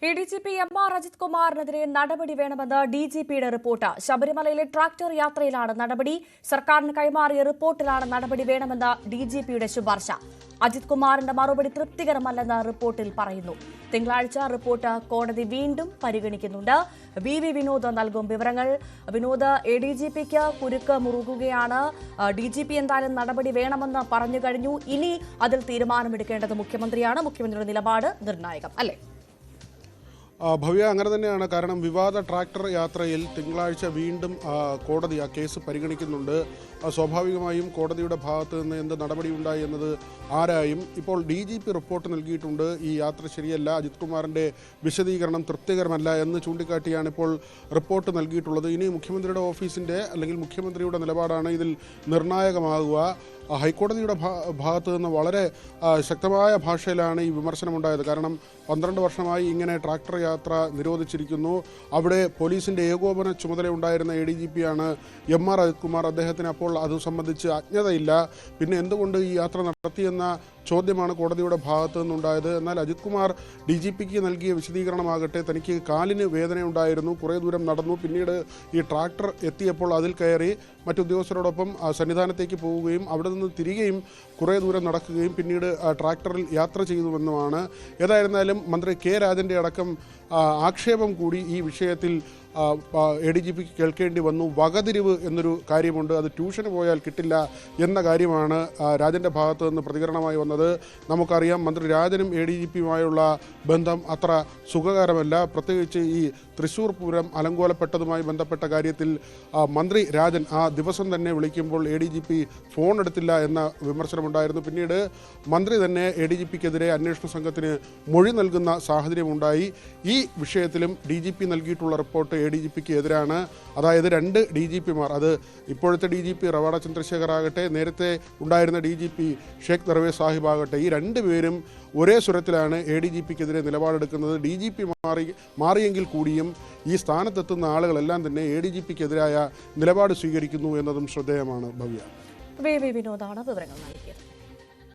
ADGP MR Ajith കുമാറിനെതിരെ നടപടി വേണമെന്ന് DGPയുടെ report. ശബരിമലയിലെ ട്രാക്ടർ യാത്രയിലാണ് നടപടി. സർക്കാരിന് കൈമാറിയ റിപ്പോർട്ടിലാണ് നടപടി വേണമെന്ന DGPയുടെ ശുപാർശ. അജിത് കുമാറിന്റെ മറുപടി തൃപ്തികരമല്ലെന്ന് റിപ്പോർട്ടിൽ പറയുന്നു. തിങ്കളാഴ്ച റിപ്പോർട്ട് കോടതി വീണ്ടും പരിഗണിക്കുന്നുണ്ട്. VV വിനോദ് നൽകും വിവരങ്ങൾ. വിനോദ്, ADGPക്ക് കുരുക്ക് മുറുകുകയാണ്. DGP എന്തായാലും നടപടി വേണമെന്ന് പറഞ്ഞു കഴിഞ്ഞു. ഇനി അതിൽ തീരുമാനമെടുക്കേണ്ടത് മുഖ്യമന്ത്രിയാണ്. മുഖ്യമന്ത്രിയുടെ നിലപാട് നിർണായകം അല്ലേ? ഭവ്യ, അങ്ങനെ തന്നെയാണ്. കാരണം വിവാദ ട്രാക്ടർ യാത്രയിൽ തിങ്കളാഴ്ച വീണ്ടും കോടതി ആ കേസ് പരിഗണിക്കുന്നുണ്ട്. സ്വാഭാവികമായും കോടതിയുടെ ഭാഗത്ത് നിന്ന് എന്ത് നടപടിയുണ്ടായി എന്നത് ആരായും. ഇപ്പോൾ DGP റിപ്പോർട്ട് നൽകിയിട്ടുണ്ട്. ഈ യാത്ര ശരിയല്ല, അജിത് കുമാറിൻ്റെ വിശദീകരണം തൃപ്തികരമല്ല എന്ന് ചൂണ്ടിക്കാട്ടിയാണ് ഇപ്പോൾ റിപ്പോർട്ട് നൽകിയിട്ടുള്ളത്. ഇനി മുഖ്യമന്ത്രിയുടെ ഓഫീസിൻ്റെ അല്ലെങ്കിൽ മുഖ്യമന്ത്രിയുടെ നിലപാടാണ് ഇതിൽ നിർണായകമാകുക. ഹൈക്കോടതിയുടെ ഭാഗത്ത് നിന്ന് വളരെ ശക്തമായ ഭാഷയിലാണ് ഈ വിമർശനമുണ്ടായത്. കാരണം 12 വർഷമായി ഇങ്ങനെ ട്രാക്ടർ യാത്ര നിരോധിച്ചിരിക്കുന്നു. അവിടെ പോലീസിൻ്റെ ഏകോപന ചുമതലയുണ്ടായിരുന്ന ADGPയാണ് MR അജിത് കുമാർ. അദ്ദേഹത്തിന് അപ്പോൾ അത് സംബന്ധിച്ച് അജ്ഞതയില്ല. പിന്നെ എന്തുകൊണ്ട് ഈ യാത്ര നടത്തിയെന്ന ചോദ്യമാണ് കോടതിയുടെ ഭാഗത്തു നിന്നുണ്ടായത്. എന്നാൽ അജിത് കുമാർ DGPക്ക് നൽകിയ വിശദീകരണമാകട്ടെ, തനിക്ക് കാലിന് വേദനയുണ്ടായിരുന്നു, കുറേ ദൂരം നടന്നു, പിന്നീട് ഈ ട്രാക്ടർ എത്തിയപ്പോൾ അതിൽ കയറി മറ്റുദ്യോഗസ്ഥരോടൊപ്പം സന്നിധാനത്തേക്ക് പോവുകയും അവിടെ നിന്ന് തിരികെയും കുറേ ദൂരം നടക്കുകയും പിന്നീട് ട്രാക്ടറിൽ യാത്ര ചെയ്തുവെന്നുമാണ്. ഏതായിരുന്നാലും മന്ത്രി K രാജൻ്റെ അടക്കം ആക്ഷേപം കൂടി ഈ വിഷയത്തിൽ ADGPക്ക് കേൾക്കേണ്ടി വന്നു. വകതിരിവ് എന്നൊരു കാര്യമുണ്ട്, അത് ട്യൂഷന് പോയാൽ കിട്ടില്ല എന്ന കാര്യമാണ് രാജൻ്റെ ഭാഗത്തു നിന്ന് പ്രതികരണമായി വന്നത്. നമുക്കറിയാം, മന്ത്രി രാജനും ADGPയുമായുള്ള ബന്ധം അത്ര സുഖകരമല്ല. പ്രത്യേകിച്ച് ഈ തൃശ്ശൂർ പൂരം അലങ്കോലപ്പെട്ടതുമായി ബന്ധപ്പെട്ട കാര്യത്തിൽ മന്ത്രി രാജൻ ആ ദിവസം തന്നെ വിളിക്കുമ്പോൾ ADGP ഫോൺ എടുത്തില്ല എന്ന വിമർശനമുണ്ടായിരുന്നു. പിന്നീട് മന്ത്രി തന്നെ ADGPക്കെതിരെ അന്വേഷണ സംഘത്തിന് മൊഴി നൽകുന്ന സാഹചര്യമുണ്ടായി. ഈ വിഷയത്തിലും DGP നൽകിയിട്ടുള്ള റിപ്പോർട്ട് ADGPക്ക് എതിരാണ്. അതായത് 2 DGPമാർ, അത് ഇപ്പോഴത്തെ DGP റവാഡ ചന്ദ്രശേഖർ ആകട്ടെ, നേരത്തെ ഉണ്ടായിരുന്ന DGP ഷേഖ് ദർവേസ് സാഹിബ് ആകട്ടെ, ഈ 2 പേരും ഒരേ സ്വരത്തിലാണ് ADGPക്കെതിരെ നിലപാടെടുക്കുന്നത്. DGP മാറിയെങ്കിൽ കൂടിയും ഈ സ്ഥാനത്തെത്തുന്ന ആളുകളെല്ലാം തന്നെ ADGPക്കെതിരായ നിലപാട് സ്വീകരിക്കുന്നു എന്നതും ശ്രദ്ധേയമാണ്. ഭവ്യ, VV വിനോദാണ് വിവരങ്ങൾ നൽകിയത്.